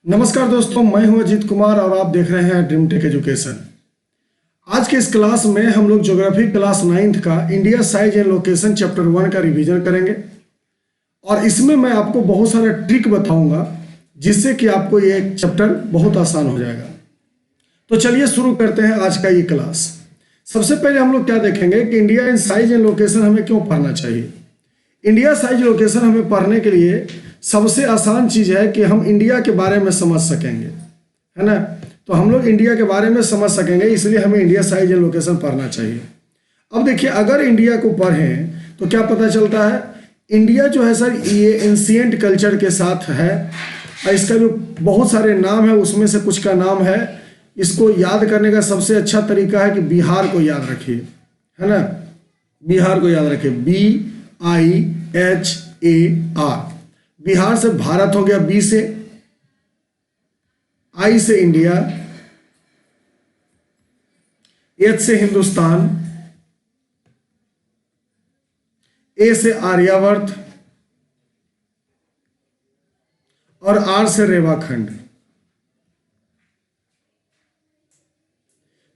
नमस्कार दोस्तों, मैं हूं अजीत कुमार और आप देख रहे हैं ड्रीम टेक एजुकेशन। आज के इस क्लास में हम लोग ज्योग्राफी क्लास 9th का India size and location chapter 1 का रिवीजन करेंगे और इसमें मैं आपको बहुत सारा ट्रिक बताऊंगा जिससे कि आपको ये चैप्टर बहुत आसान हो जाएगा। तो चलिए शुरू करते हैं आज का ये क्लास। सबसे पहले हम लोग क्या देखेंगे कि India in size and location हमें क्यों पढ़ना चाहिए। इंडिया साइज लोकेशन हमें पढ़ने के लिए सबसे आसान चीज़ है कि हम इंडिया के बारे में समझ सकेंगे, है ना। तो हम लोग इंडिया के बारे में समझ सकेंगे, इसलिए हमें इंडिया साइज एंड लोकेशन पढ़ना चाहिए। अब देखिए, अगर इंडिया को पढ़ें तो क्या पता चलता है, इंडिया जो है सर ये एंशिएंट कल्चर के साथ है। इसका जो बहुत सारे नाम है उसमें से कुछ का नाम है, इसको याद करने का सबसे अच्छा तरीका है कि बिहार को याद रखिए, है ना। बिहार को याद रखिए, BIHAR। बिहार से भारत हो गया, बी से, आई से इंडिया, एच से हिंदुस्तान, ए से आर्यावर्त और आर से रेवाखंड।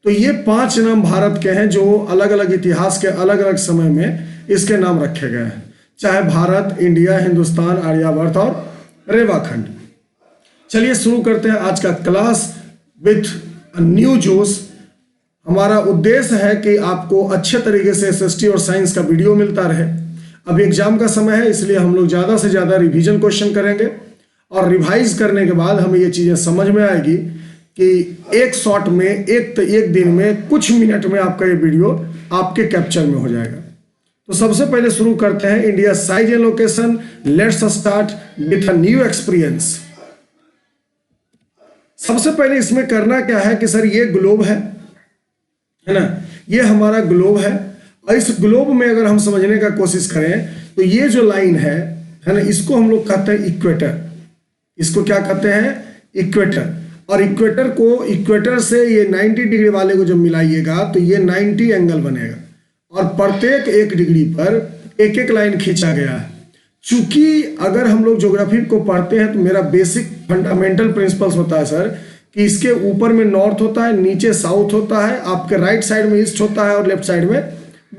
तो ये 5 नाम भारत के हैं जो अलग अलग इतिहास के अलग अलग समय में इसके नाम रखे गए हैं, चाहे भारत, इंडिया, हिंदुस्तान, आर्यावर्त और रेवाखंड। चलिए शुरू करते हैं आज का क्लास विथ न्यू जोश। हमारा उद्देश्य है कि आपको अच्छे तरीके से एसएसटी और साइंस का वीडियो मिलता रहे। अभी एग्जाम का समय है, इसलिए हम लोग ज़्यादा से ज़्यादा रिवीजन क्वेश्चन करेंगे और रिवाइज करने के बाद हमें ये चीज़ें समझ में आएगी कि एक शॉट में, एक दिन में, कुछ मिनट में आपका ये वीडियो आपके कैप्चर में हो जाएगा। तो सबसे पहले शुरू करते हैं India size and location. Let's start with a new experience. सबसे पहले इसमें करना क्या है कि सर ये ग्लोब है ना, ये हमारा ग्लोब है और इस ग्लोब में अगर हम समझने का कोशिश करें तो ये जो लाइन है ना, इसको हम लोग कहते हैं इक्वेटर। इसको क्या कहते हैं? इक्वेटर। और इक्वेटर से ये 90 डिग्री वाले को जब मिलाइएगा तो ये 90 एंगल बनेगा और प्रत्येक 1 डिग्री पर एक एक लाइन खींचा गया है। चूंकि अगर हम लोग ज्योग्राफी को पढ़ते हैं तो मेरा बेसिक फंडामेंटल प्रिंसिपल्स होता है सर कि इसके ऊपर में नॉर्थ होता है, नीचे साउथ होता है, आपके राइट साइड में ईस्ट होता है और लेफ्ट साइड में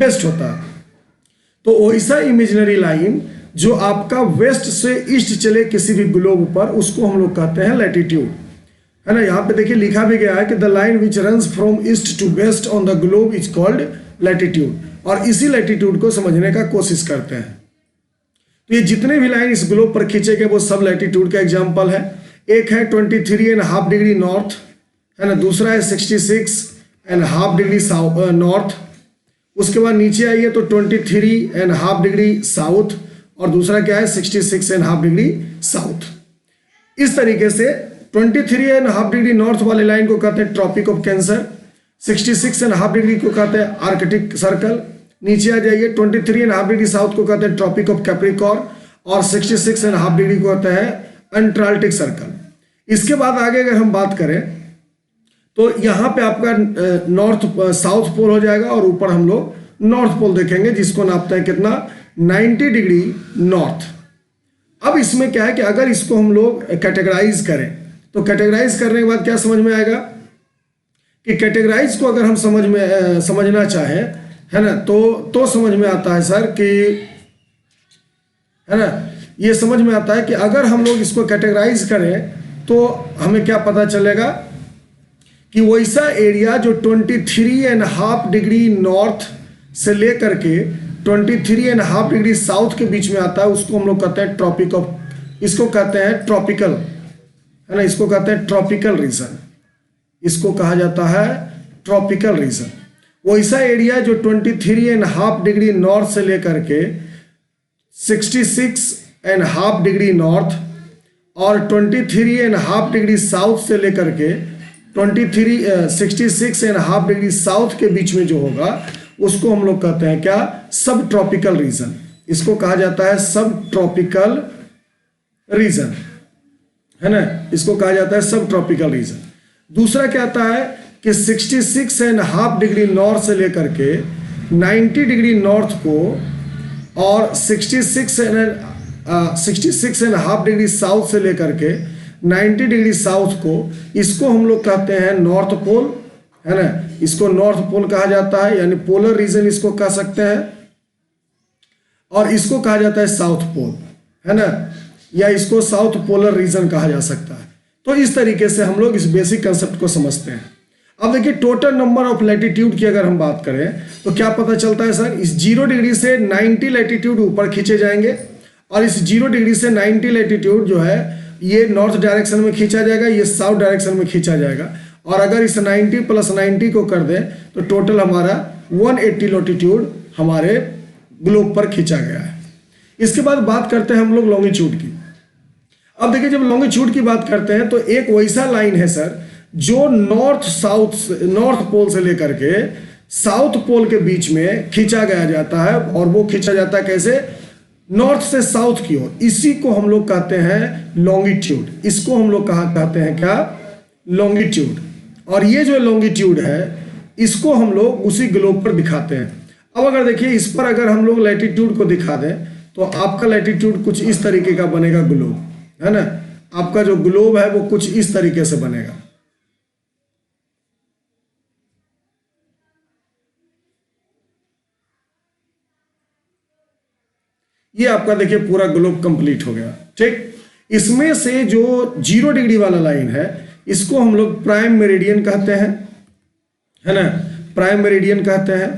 वेस्ट होता है। तो वैसा इमेजिनरी लाइन जो आपका वेस्ट से ईस्ट चले किसी भी ग्लोब पर, उसको हम लोग कहते हैं लैटिट्यूड, है ना। यहाँ पे देखिए लिखा भी गया है कि the line which runs from east to west on the globe is called latitude. और इसी लैटिट्यूड को समझने का कोशिश करते हैं। तो ये जितने भी लाइन इस ग्लोब पर खींचे गए वो सब लैटिट्यूड का एग्जाम्पल है। एक है 23.5 डिग्री नॉर्थ, है ना। दूसरा है 66.5 डिग्री नॉर्थ। उसके बाद नीचे आइए तो 23.5 डिग्री साउथ और दूसरा क्या है 66.5 डिग्री साउथ। इस तरीके से 23.5 डिग्री नॉर्थ वाले लाइन को कहते हैं ट्रॉपिक ऑफ कैंसर, 66.5 डिग्री को कहते हैं आर्कटिक सर्कल। नीचे आ जाइए 23.5 डिग्री साउथ को कहते हैं ट्रॉपिक ऑफ कैप्रिकॉर्न और 66.5 डिग्री को कहते हैं अंटार्कटिक सर्कल। इसके बाद आगे अगर हम बात करें तो यहाँ पे आपका नॉर्थ साउथ पोल हो जाएगा और ऊपर हम लोग नॉर्थ पोल देखेंगे जिसको नापते हैं कितना, 90 डिग्री नॉर्थ। अब इसमें क्या है कि अगर इसको हम लोग कैटेगराइज करें तो कैटेगराइज करने के बाद क्या समझ में आएगा कि कैटेगराइज को अगर हम समझना चाहें, है ना, तो समझ में आता है सर कि, है ना, ये समझ में आता है कि अगर हम लोग इसको कैटेगराइज करें तो हमें क्या पता चलेगा कि वैसा एरिया जो 23.5 डिग्री नॉर्थ से लेकर के 23.5 डिग्री साउथ के बीच में आता है उसको हम लोग कहते हैं ट्रॉपिक ऑफ, इसको कहते हैं ट्रॉपिकल, है ना, इसको कहते हैं ट्रॉपिकल रीजन। इसको कहा जाता है ट्रॉपिकल रीजन। वैसा एरिया जो 23.5 डिग्री नॉर्थ से लेकर के 66.5 डिग्री नॉर्थ और 23.5 डिग्री साउथ से लेकर के 66.5 डिग्री साउथ के बीच में जो होगा उसको हम लोग कहते हैं क्या, सब ट्रॉपिकल रीजन। इसको कहा जाता है सब ट्रॉपिकल रीजन, है ना, इसको कहा जाता है सब ट्रॉपिकल रीजन। दूसरा क्या आता है कि 66.5 डिग्री नॉर्थ से लेकर के 90 डिग्री नॉर्थ को और 66.5 डिग्री साउथ से लेकर के 90 डिग्री साउथ को, इसको हम लोग कहते हैं नॉर्थ पोल, है ना, इसको नॉर्थ पोल कहा जाता है, यानी पोलर रीजन इसको कह सकते हैं, और इसको कहा जाता है साउथ पोल, है ना, या इसको साउथ पोलर रीजन कहा जा सकता है। तो इस तरीके से हम लोग इस बेसिक कंसेप्ट को समझते हैं। अब देखिए टोटल नंबर ऑफ लैटिट्यूड की अगर हम बात करें तो क्या पता चलता है सर, इस 0 डिग्री से 90 लैटिट्यूड ऊपर खींचे जाएंगे, और इस 0 डिग्री से 90 लैटिट्यूड जो है ये नॉर्थ डायरेक्शन में खींचा जाएगा, ये साउथ डायरेक्शन में खींचा जाएगा, और अगर इस 90 + 90 को कर दें तो टोटल हमारा 180 लैटिट्यूड हमारे ग्लोब पर खींचा गया है। इसके बाद बात करते हैं हम लोग लॉन्गिट्यूड की। अब देखिए जब लॉन्गिट्यूड की बात करते हैं तो एक वैसा लाइन है सर जो नॉर्थ पोल से लेकर के साउथ पोल के बीच में खींचा गया जाता है, और वो खींचा जाता है कैसे, नॉर्थ से साउथ की ओर। इसी को हम लोग कहते हैं लॉन्गिट्यूड, इसको हम लोग कहते हैं क्या, लॉन्गिट्यूड। और ये जो लॉन्गिट्यूड है इसको हम लोग उसी ग्लोब पर दिखाते हैं। अब अगर देखिए इस पर अगर हम लोग लैटिट्यूड को दिखा दें तो आपका लैटिट्यूड कुछ इस तरीके का बनेगा ग्लोब, है ना, आपका जो ग्लोब है वो कुछ इस तरीके से बनेगा। ये आपका देखिए पूरा ग्लोब कंप्लीट हो गया, ठीक। इसमें से जो 0 डिग्री वाला लाइन है इसको हम लोग प्राइम मेरिडियन कहते हैं, है ना, प्राइम मेरिडियन कहते हैं।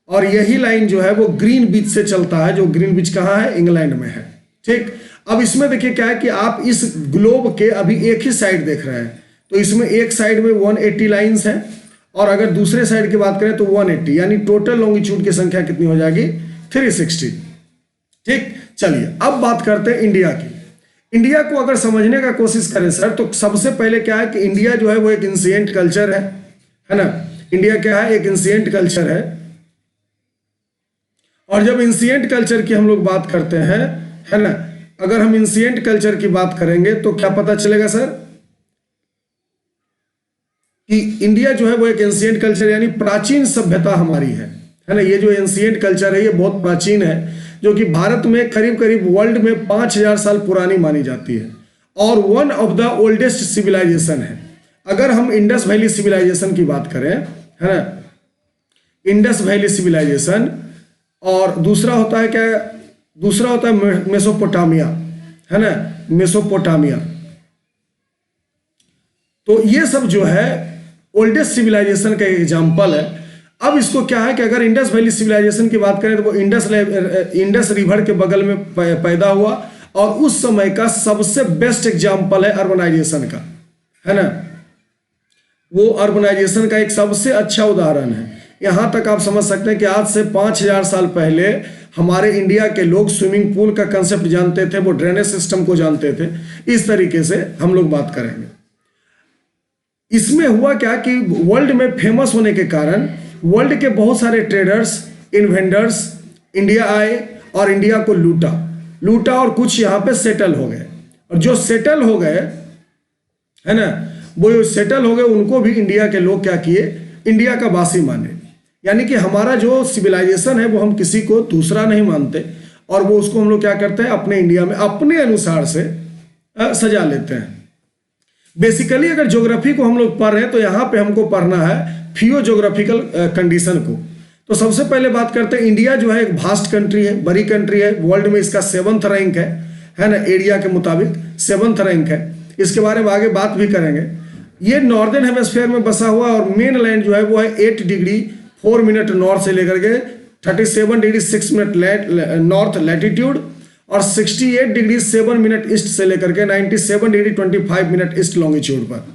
और यही लाइन जो है वो ग्रीन बीच से चलता है, जो ग्रीन बीच कहाँ है, इंग्लैंड में है, ठीक। अब इसमें देखिए क्या है कि आप इस ग्लोब के अभी एक ही साइड देख रहे हैं, तो इसमें एक साइड में 180 लाइंस हैं, और अगर दूसरे साइड की बात करें तो 180, यानी टोटल लॉन्गिट्यूड की संख्या कितनी हो जाएगी, 360, ठीक। चलिए अब बात करते हैं इंडिया की। इंडिया को अगर समझने का कोशिश करें सर तो सबसे पहले क्या है कि इंडिया जो है वो एक एंशिएंट कल्चर है ना, इंडिया क्या है, एक एंशिएंट कल्चर है। और जब एंशिएंट कल्चर की हम लोग बात करते हैं, है ना, अगर हम एंशिएंट कल्चर की बात करेंगे तो क्या पता चलेगा सर कि इंडिया जो है वो एक एंशिएंट कल्चर यानी प्राचीन सभ्यता हमारी है ना। ये जो एंशिएंट कल्चर है ये बहुत प्राचीन है, जो कि भारत में करीब करीब वर्ल्ड में 5000 साल पुरानी मानी जाती है, और one of the oldest civilisation है। अगर हम इंडस वैली सिविलाइजेशन की बात करें, है ना, इंडस वैली सिविलाइजेशन, और दूसरा होता है क्या, दूसरा होता है मेसोपोटामिया, है ना, मेसोपोटामिया। तो ये सब जो है ओल्डेस्ट सिविलाइजेशन का एग्जाम्पल है। अब इसको क्या है कि अगर इंडस वैली सिविलाइजेशन की बात करें तो वो इंडस रिवर के बगल में पैदा हुआ, और उस समय का सबसे बेस्ट एग्जाम्पल है अर्बनाइजेशन का, है ना, वो अर्बनाइजेशन का एक सबसे अच्छा उदाहरण है। यहाँ तक आप समझ सकते हैं कि आज से 5000 साल पहले हमारे इंडिया के लोग स्विमिंग पूल का कंसेप्ट जानते थे, वो ड्रेनेज सिस्टम को जानते थे। इस तरीके से हम लोग बात करेंगे। इसमें हुआ क्या कि वर्ल्ड में फेमस होने के कारण वर्ल्ड के बहुत सारे ट्रेडर्स, इन्वेंडर्स इंडिया आए और इंडिया को लूटा और कुछ यहाँ पे सेटल हो गए। और जो सेटल हो गए, है ना, वो सेटल हो गए, उनको भी इंडिया के लोग क्या किए, इंडिया का वासी माने। यानी कि हमारा जो सिविलाइजेशन है वो हम किसी को दूसरा नहीं मानते, और वो उसको हम लोग क्या करते हैं, अपने इंडिया में अपने अनुसार से सजा लेते हैं। बेसिकली अगर ज्योग्राफी को हम लोग पढ़ रहे हैं तो यहाँ पे हमको पढ़ना है फियोजोग्राफिकल कंडीशन को। तो सबसे पहले बात करते हैं, इंडिया जो है एक वास्ट कंट्री है, बड़ी कंट्री है, वर्ल्ड में इसका 7th रैंक है ना, एरिया के मुताबिक 7th रैंक है। इसके बारे में आगे बात भी करेंगे। ये नॉर्दर्न हेमिस्फीयर में बसा हुआ, और मेन लैंड जो है वो है 8 डिग्री 4 मिनट नॉर्थ से लेकर के 37 डिग्री 6 मिनट नॉर्थ लैटिट्यूड, और 68 डिग्री 7 मिनट ईस्ट से लेकर के 97 डिग्री 25 मिनट ईस्ट लॉन्गिट्यूड पर,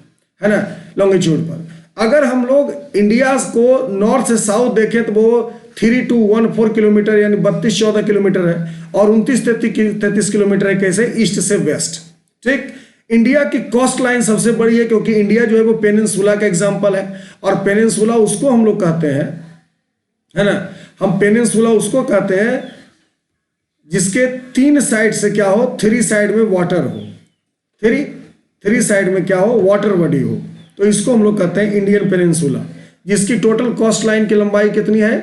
है ना, लॉन्गिट्यूड पर। अगर हम लोग इंडिया को नॉर्थ से साउथ देखें तो वो 3214 किलोमीटर यानी 3214 किलोमीटर है, और 2933 किलोमीटर है कैसे, ईस्ट से वेस्ट, ठीक। इंडिया की कोस्ट लाइन सबसे बड़ी है, क्योंकि इंडिया जो है वो पेनिनसुला का एग्जाम्पल है, और पेनिनसुला उसको हम लोग कहते हैं, है ना, हम पेनिनसुला उसको कहते हैं जिसके 3 साइड से क्या हो, 3 साइड में वाटर हो, 3 साइड में क्या हो, वाटर बॉडी हो, तो इसको हम लोग कहते हैं इंडियन पेनिनसुला, जिसकी टोटल कोस्ट लाइन की लंबाई कितनी है,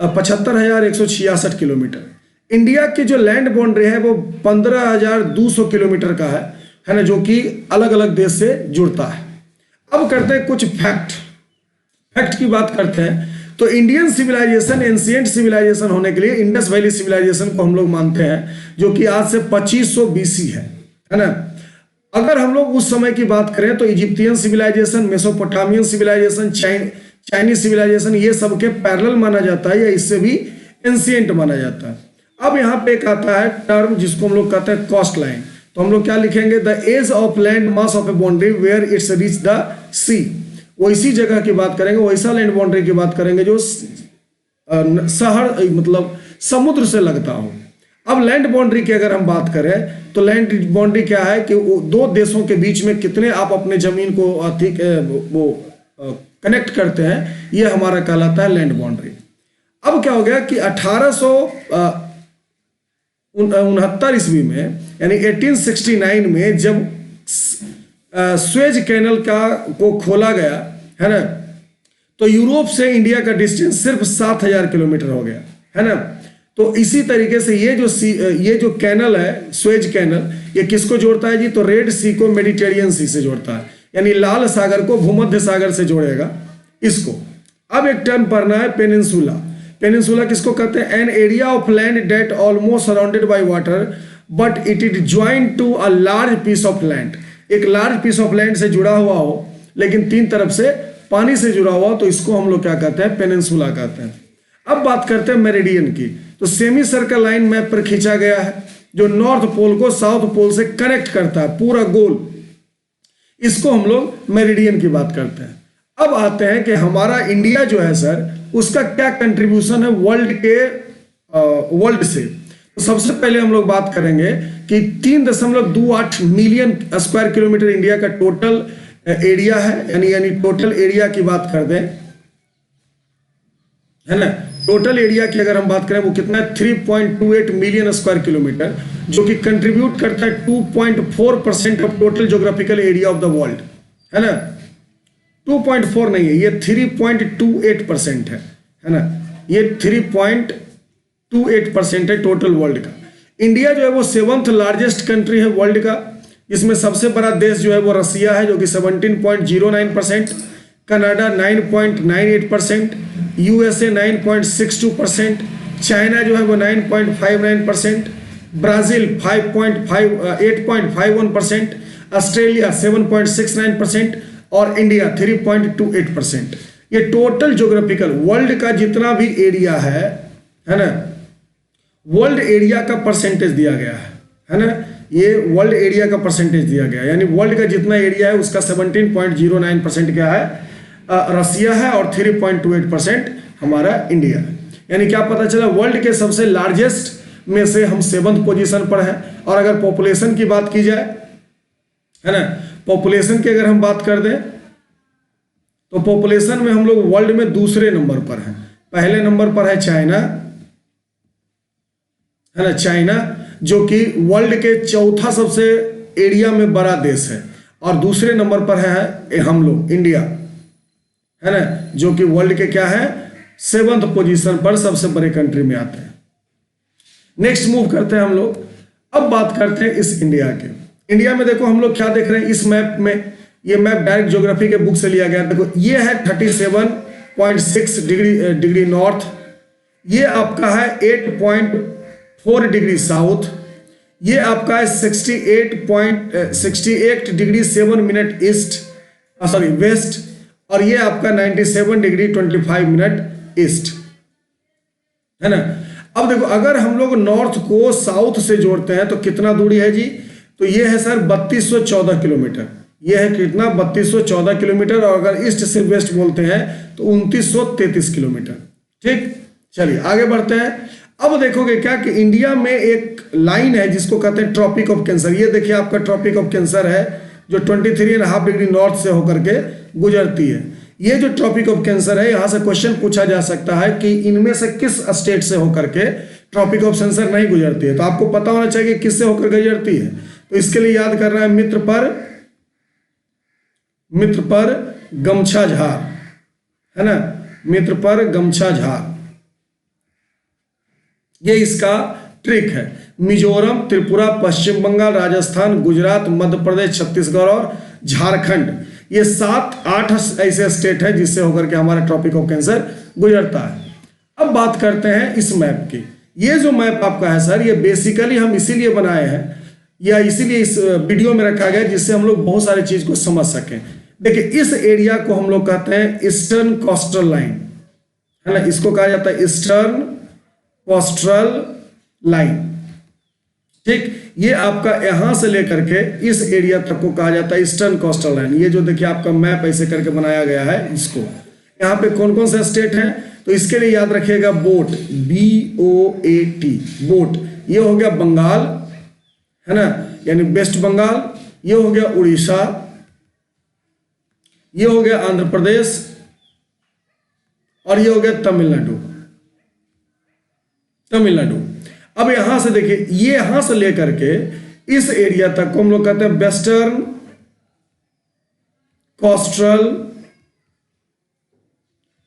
75,166 किलोमीटर। इंडिया की जो लैंड बाउंड्री है वो 15,200 किलोमीटर का है, है ना, जो कि अलग अलग देश से जुड़ता है। अब करते हैं कुछ फैक्ट की बात करते हैं। तो इंडियन सिविलाइजेशन एंशिएंट सिविलाइजेशन होने के लिए इंडस वैली सिविलाइजेशन को हम लोग मानते हैं, जो कि आज से 2500 BC है ना। अगर हम लोग उस समय की बात करें तो Egyptian civilisation, Mesopotamian civilisation, Chinese civilisation, ये सबके पैरेलल माना जाता है या इससे भी एंशिएंट माना जाता है। अब यहाँ पे एक आता है टर्म जिसको हम लोग कहते हैं कोस्ट लाइन। तो हम लोग क्या लिखेंगे, the edge of land mass of a boundary where it's reach the sea. वैसी जगह की बात करेंगे, वैसा लैंड बाउंड्री की बात करेंगे जो शहर मतलब समुद्र से लगता हो। अब लैंड बाउंड्री की अगर हम बात करें तो लैंड बाउंड्री क्या है कि दो देशों के बीच में कितने आप अपने जमीन को वो कनेक्ट करते हैं, ये हमारा कहलाता है लैंड बाउंड्री। अब क्या हो गया कि 1869 ईस्वी में यानी 1869 में जब स्वेज कैनल को खोला गया है ना, तो यूरोप से इंडिया का डिस्टेंस सिर्फ 7000 किलोमीटर हो गया है ना। तो इसी तरीके से ये जो कैनल है स्वेज कैनल, ये किसको जोड़ता है जी, तो रेड सी को मेडिटेरियन सी से जोड़ता है, यानी लाल सागर को भूमध्य सागर से जोड़ेगा इसको। अब एक टर्म पढ़ना है पेनिनसुला। पेनिनसुला किसको कहते हैं, an area of land that almost surrounded by water but it is joint to a large piece of land. एक लार्ज पीस ऑफ लैंड से जुड़ा हुआ हो लेकिन तीन तरफ से पानी से जुड़ा हुआ, तो इसको हम लोग क्या कहते हैं, पेनिनसुला कहते हैं। अब बात करते हैं मेरिडियन की। तो सेमी सर्कल लाइन मैप पर खींचा गया है जो नॉर्थ पोल को साउथ पोल से कनेक्ट करता है, पूरा गोल, इसको हम लोग मेरिडियन की बात करते हैं। अब आते हैं कि हमारा इंडिया जो है सर, उसका क्या कंट्रीब्यूशन है वर्ल्ड से। तो सबसे पहले हम लोग बात करेंगे कि 3.28 मिलियन स्क्वायर किलोमीटर इंडिया का टोटल एरिया है, यानी टोटल एरिया की बात कर दें है ना, टोटल एरिया की अगर हम बात करें वो कितना है, 3.28 मिलियन स्क्वायर किलोमीटर, जो कि कंट्रीब्यूट करता है 2.4% of total geographical area of the world, है ना। 2.4 नहीं है, ये 3.28% है ना, ये 3.28% है टोटल वर्ल्ड का। इंडिया जो है वो 7th लार्जेस्ट कंट्री है वर्ल्ड का। इसमें सबसे बड़ा देश जो है वो रसिया है, जो कि 17.09%, कनाडा 9.98%, यूएसए 9.62%, चाइना जो है वो 9.59%, ब्राजील 8.51%, ऑस्ट्रेलिया 7.69% और इंडिया 3.28%। ये टोटल ज्योग्राफिकल वर्ल्ड का जितना भी एरिया है ना, वर्ल्ड एरिया का परसेंटेज दिया गया है ना, ये वर्ल्ड एरिया का परसेंटेज दिया गया है, यानी वर्ल्ड का जितना एरिया है उसका 17.09% क्या है, रसिया है, और 3.28% हमारा इंडिया है। यानी क्या पता चला, वर्ल्ड के सबसे लार्जेस्ट में से हम 7th पोजीशन पर है। और अगर पॉपुलेशन की बात की जाए है ना, पॉपुलेशन की अगर हम बात कर दें तो पॉपुलेशन में हम लोग वर्ल्ड में दूसरे नंबर पर हैं। पहले नंबर पर है चाइना, है ना, चाइना जो कि वर्ल्ड के चौथा सबसे एरिया में बड़ा देश है, और दूसरे नंबर पर है हम लोग इंडिया, है ना, जो कि वर्ल्ड के क्या है 7th पोजीशन पर सबसे बड़े कंट्री में आते हैं। नेक्स्ट मूव करते हैं हम लोग। अब बात करते हैं इस इंडिया के। इंडिया में देखो हम लोग क्या देख रहे हैं इस मैप में, ये मैप डायरेक्ट ज्योग्राफी के बुक से लिया गया। देखो ये है 37.6 डिग्री नॉर्थ, ये आपका है 8.4 डिग्री साउथ, ये आपका है 68 डिग्री 7 मिनट वेस्ट, और ये आपका 97 डिग्री 25 मिनट ईस्ट, है ना। अब देखो अगर हम लोग नॉर्थ को साउथ से जोड़ते हैं तो कितना दूरी है जी, तो ये है सर 3214 किलोमीटर, ये है कितना 3214 किलोमीटर, और अगर ईस्ट से वेस्ट बोलते हैं तो 2933 किलोमीटर। ठीक, चलिए आगे बढ़ते हैं। अब देखोगे क्या कि इंडिया में एक लाइन है जिसको कहते हैं ट्रॉपिक ऑफ कैंसर। ये देखिए आपका ट्रॉपिक ऑफ कैंसर है जो 23.5 डिग्री नॉर्थ से होकर के गुजरती है। ये जो ट्रॉपिक ऑफ कैंसर है, यहां से क्वेश्चन पूछा जा सकता है कि इनमें से किस स्टेट से होकर के ट्रॉपिक ऑफ कैंसर नहीं गुजरती है। तो आपको पता होना चाहिए किससे होकर गुजरती है। तो इसके लिए याद करना है मित्र पर गमछा झार, है ना, मित्र पर गमछा झार, ये इसका ट्रिक है। मिजोरम, त्रिपुरा, पश्चिम बंगाल, राजस्थान, गुजरात, मध्य प्रदेश, छत्तीसगढ़ और झारखंड, ये 7-8 ऐसे स्टेट हैं जिससे होकर के हमारा ट्रॉपिक ऑफ कैंसर गुजरता है। अब बात करते हैं इस मैप की। ये जो मैप आपका है सर, ये बेसिकली हम इसीलिए बनाए हैं या इसीलिए इस वीडियो में रखा गया जिससे हम लोग बहुत सारी चीज को समझ सकें। देखिए, इस एरिया को हम लोग कहते हैं ईस्टर्न कोस्टल लाइन, है ना, इसको कहा जाता है ईस्टर्न कोस्टल लाइन। ठीक, ये आपका यहां से लेकर के इस एरिया तक को कहा जाता है ईस्टर्न कोस्टल लाइन। ये जो देखिए आपका मैप ऐसे करके बनाया गया है, इसको यहाँ पे कौन कौन से स्टेट हैं तो इसके लिए याद रखिएगा बोट, BOAT, बोट। ये हो गया बंगाल, है ना, यानी वेस्ट बंगाल। ये हो गया उड़ीसा, ये हो गया आंध्र प्रदेश और ये हो गया तमिलनाडु। अब यहां से देखिए, ये यहां से लेकर के इस एरिया तक को हम लोग कहते हैं वेस्टर्न कोस्टल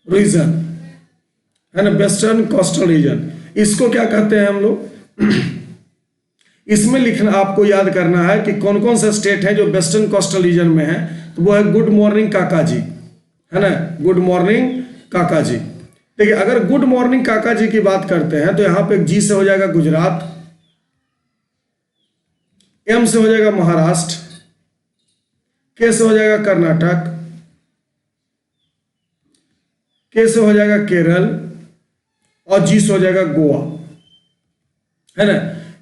रीजन, है ना, वेस्टर्न कोस्टल रीजन। इसको क्या कहते हैं हम लोग इसमें लिखना, आपको याद करना है कि कौन कौन से स्टेट है जो वेस्टर्न कोस्टल रीजन में है। तो वो है गुड मॉर्निंग काका जी, है ना, गुड मॉर्निंग काका जी। देखिए, अगर गुड मॉर्निंग काका जी की बात करते हैं तो यहां पे जी से हो जाएगा गुजरात, एम से हो जाएगा महाराष्ट्र, के से हो जाएगा कर्नाटक, के से हो जाएगा केरल और जी से हो जाएगा गोवा, है ना,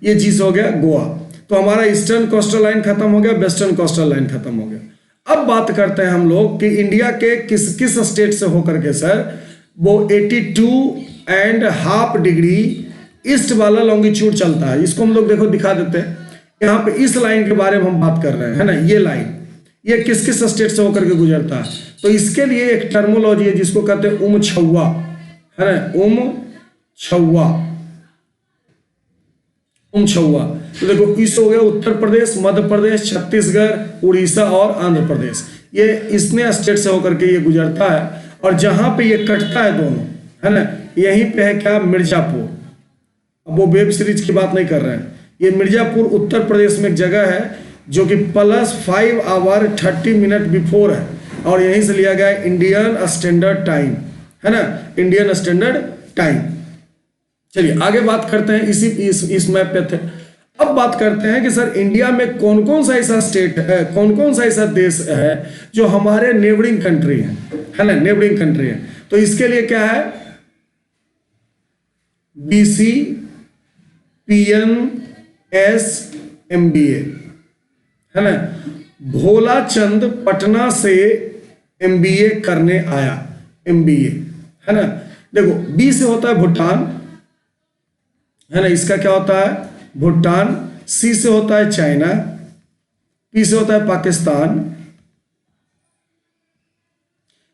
ये जी से हो गया गोवा। तो हमारा ईस्टर्न कोस्टल लाइन खत्म हो गया, वेस्टर्न कोस्टल लाइन खत्म हो गया। अब बात करते हैं हम लोग कि इंडिया के किस किस स्टेट से होकर के सर वो 82.5 डिग्री ईस्ट वाला लॉन्गिट्यूड चलता है। इसको हम लोग देखो दिखा देते हैं। यहाँ पे इस लाइन के बारे में हम बात कर रहे हैं, है ना, ये लाइन ये किस किस स्टेट से होकर के गुजरता है। तो इसके लिए एक टर्मोलॉजी है जिसको कहते हैं उमछौआ, है ना, उमछौआ। तो देखो, इस हो गया उत्तर प्रदेश, मध्य प्रदेश, छत्तीसगढ़, उड़ीसा और आंध्र प्रदेश, ये इसने स्टेट से होकर के ये गुजरता है। और जहां पे ये कटता है दोनों, है ना, यहीं पे है क्या, मिर्जापुर। अब वो वेब सीरीज की बात नहीं कर रहे हैं, ये मिर्जापुर उत्तर प्रदेश में एक जगह है जो कि +5 आवर 30 मिनट बिफोर है और यहीं से लिया गया है इंडियन स्टैंडर्ड टाइम, है ना, इंडियन स्टैंडर्ड टाइम। चलिए आगे बात करते हैं, इस मैप पे थे। अब बात करते हैं कि सर इंडिया में कौन कौन सा ऐसा स्टेट है, कौन कौन सा ऐसा देश है जो है नेबरिंग कंट्री है ना, नेबरिंग कंट्री है। तो इसके लिए क्या है, BC PNS MBA, है ना, भोला चंद पटना से MBA करने आया, MBA, है ना। देखो, B से होता है भूटान, है ना, इसका क्या होता है भूटान। C से होता है चाइना, P से होता है पाकिस्तान,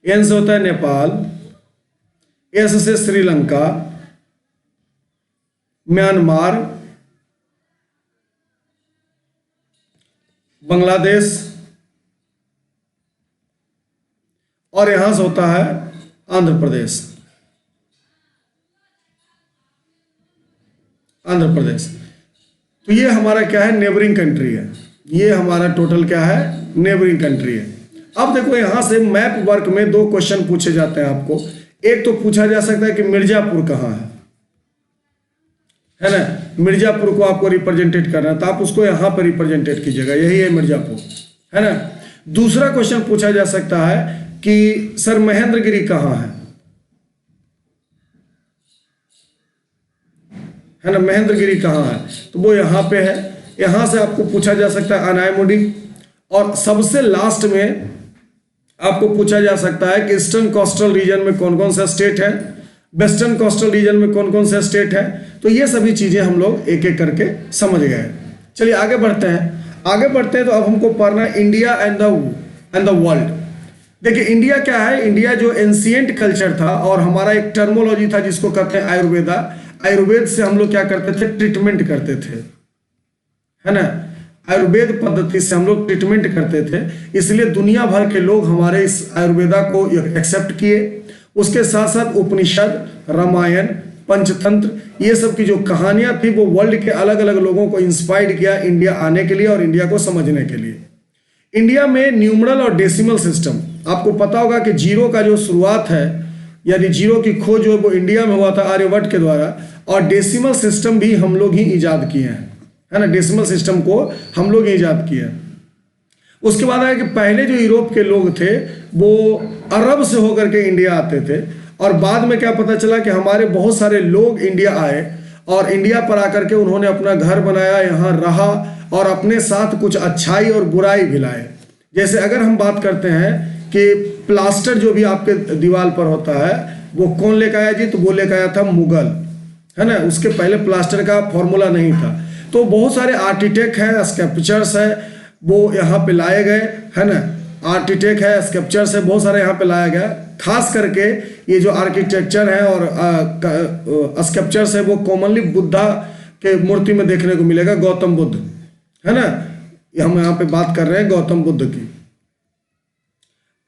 N से होता है नेपाल, S से श्रीलंका, म्यांमार, बांग्लादेश और यहां से होता है आंध्र प्रदेश, आंध्र प्रदेश। तो ये हमारा क्या है, नेबरिंग कंट्री है। ये हमारा टोटल क्या है, नेबरिंग कंट्री है। अब देखो, यहां से मैप वर्क में 2 क्वेश्चन पूछे जाते हैं आपको। एक तो पूछा जा सकता है कि मिर्जापुर कहां है ना, मिर्जापुर को आपको रिप्रेजेंटेट करना है तो आप उसको यहां पर रिप्रेजेंटेट कीजिएगा, यही है मिर्जापुर, है ना। दूसरा क्वेश्चन पूछा जा सकता है कि सर महेंद्रगिरी कहां है ना, महेंद्रगिरी कहाँ है, तो वो यहाँ पे है। यहाँ से आपको पूछा जा सकता है अनायमुडी। और सबसे लास्ट में आपको पूछा जा सकता है कि ईस्टर्न कोस्टल रीजन में कौन कौन सा स्टेट है, वेस्टर्न कोस्टल रीजन में कौन कौन सा स्टेट है। तो ये सभी चीजें हम लोग एक एक करके समझ गए। चलिए आगे बढ़ते हैं तो अब हमको पढ़ना है इंडिया एंड द वर्ल्ड। देखिए, इंडिया क्या है, इंडिया जो एंशिएंट कल्चर था और हमारा एक टर्मोलॉजी था जिसको कहते हैं आयुर्वेदा। आयुर्वेद से हम लोग क्या करते थे, ट्रीटमेंट करते थे, है ना, आयुर्वेद पद्धति से हम लोग ट्रीटमेंट करते थे। इसलिए दुनिया भर के लोग हमारे इस आयुर्वेदा को एक्सेप्ट किए। उसके साथ साथ उपनिषद, रामायण, पंचतंत्र, ये सब की जो कहानियां थी वो वर्ल्ड के अलग अलग लोगों को इंस्पायर्ड किया इंडिया आने के लिए और इंडिया को समझने के लिए। इंडिया में न्यूमरल और डेसिमल सिस्टम, आपको पता होगा कि जीरो का जो शुरुआत है यानी जीरो की खोज जो है वो इंडिया में हुआ था आर्यभट्ट के द्वारा, और डेसिमल सिस्टम भी हम लोग ही ईजाद किए हैं, है ना। डेसिमल सिस्टम को हम लोग ही ईजाद किए हैं। उसके बाद आया कि पहले जो यूरोप के लोग थे वो अरब से होकर के इंडिया आते थे, और बाद में क्या पता चला कि हमारे बहुत सारे लोग इंडिया आए और इंडिया पर आकर के उन्होंने अपना घर बनाया, यहाँ रहा और अपने साथ कुछ अच्छाई और बुराई भी लाए। जैसे अगर हम बात करते हैं कि प्लास्टर जो भी आपके दीवार पर होता है वो कौन लेकर आया जी, तो वो लेकर आया था मुगल, है ना। उसके पहले प्लास्टर का फॉर्मूला नहीं था। तो बहुत सारे आर्किटेक्ट हैं, स्कल्पचर्स है, वो यहाँ पे लाए गए, है ना। आर्किटेक्ट है, स्कल्पचर्स है, बहुत सारे यहाँ पे लाया गया। खास करके ये जो आर्किटेक्चर है और स्कल्पचर्स है वो कॉमनली बुद्धा के मूर्ति में देखने को मिलेगा, गौतम बुद्ध, है ना। हम यहाँ पे बात कर रहे हैं गौतम बुद्ध की।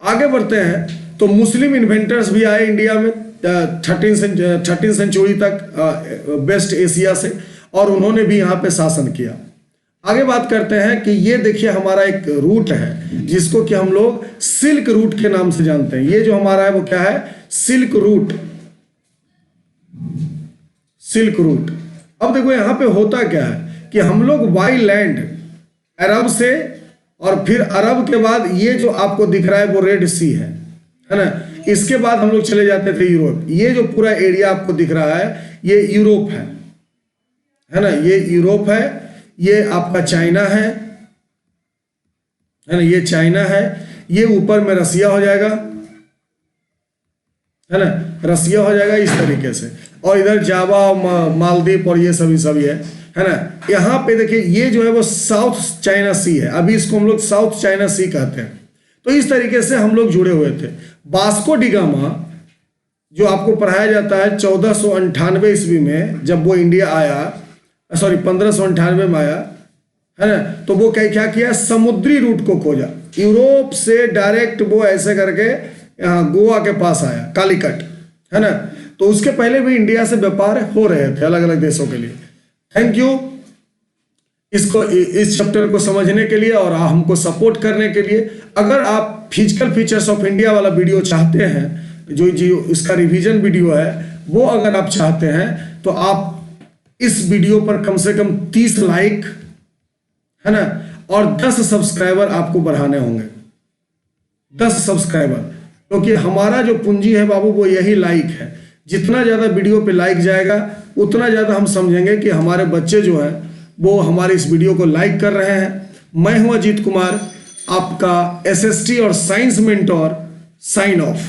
आगे बढ़ते हैं तो मुस्लिम इन्वेंटर्स भी आए इंडिया में 13वीं सेंचुरी तक वेस्ट एशिया से, और उन्होंने भी यहाँ पे शासन किया। आगे बात करते हैं कि ये देखिए हमारा एक रूट है जिसको कि हम लोग सिल्क रूट के नाम से जानते हैं। ये जो हमारा है वो क्या है, सिल्क रूट, सिल्क रूट। अब देखो यहाँ पे होता क्या है कि हम लोग बाई लैंड अरब से, और फिर अरब के बाद ये जो आपको दिख रहा है वो रेड सी है ना। इसके बाद हम लोग चले जाते थे यूरोप। ये जो पूरा एरिया आपको दिख रहा है ये यूरोप है ना। ये यूरोप है, ये आपका चाइना है ना। ये चाइना है, ये ऊपर में रसिया हो जाएगा, है ना। रसिया हो जाएगा इस तरीके से, और इधर जावा, मालदीव और ये सभी है ना। यहाँ पे देखिए ये जो है वो साउथ चाइना सी है, अभी इसको हम लोग साउथ चाइना सी कहते हैं। तो इस तरीके से हम लोग जुड़े हुए थे। वास्को डी गामा जो आपको पढ़ाया जाता है 1498 ईस्वी में, जब वो इंडिया आया, सॉरी 1598 में आया, है ना। तो वो क्या किया, समुद्री रूट को खोजा, यूरोप से डायरेक्ट वो ऐसे करके यहाँ गोवा के पास आया, कालीकट, है ना। तो उसके पहले भी इंडिया से व्यापार हो रहे थे अलग अलग देशों के लिए। थैंक यू इसको, इस चैप्टर को समझने के लिए और हमको सपोर्ट करने के लिए। अगर आप फिजिकल फीचर्स ऑफ इंडिया वाला वीडियो चाहते हैं, जो इसका रिवीजन वीडियो है वो अगर आप चाहते हैं तो आप इस वीडियो पर कम से कम 30 लाइक, है ना, और 10 सब्सक्राइबर आपको बढ़ाने होंगे, 10 सब्सक्राइबर, क्योंकि हमारा जो पूंजी है बाबू वो यही लाइक है। जितना ज़्यादा वीडियो पे लाइक जाएगा उतना ज़्यादा हम समझेंगे कि हमारे बच्चे जो हैं वो हमारे इस वीडियो को लाइक कर रहे हैं। मैं हूं अजीत कुमार, आपका SST और साइंस मेंटोर, साइन ऑफ।